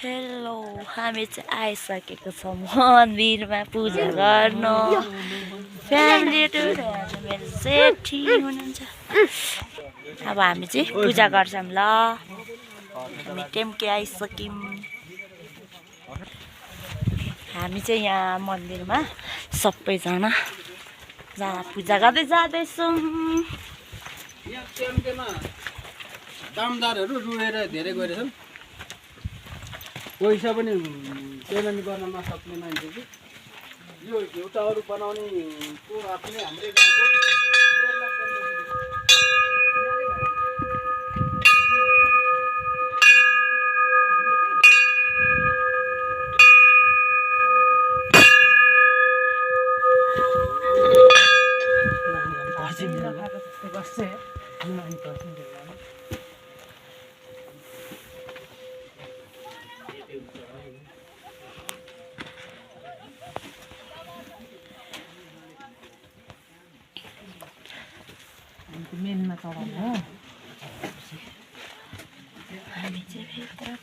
hello हामी चाहिँ आइसकेको छौँ मन्दिरमा पूजा गर्न फ्यामिली टुर मेरो सेठी हुनुहुन्छ अब हामी चाहिँ पूजा गर्छौँ ल हामी टेम्के आइसक्यौँ हामी चाहिँ यहाँ मन्दिरमा सबैजना पूजा गर्दै जाँदैछौँ यहाँ टेम्केमा कामदारहरू रुएर धेरै गएछन् पैसा पनि पेमेन्ट गर्न नसक्ने मान्छे कि यो एउटाहरू बनाउने को आफ्नै हाम्रै गाउँको मेनमा चढाउनु हो हामी चाहिँ भित्र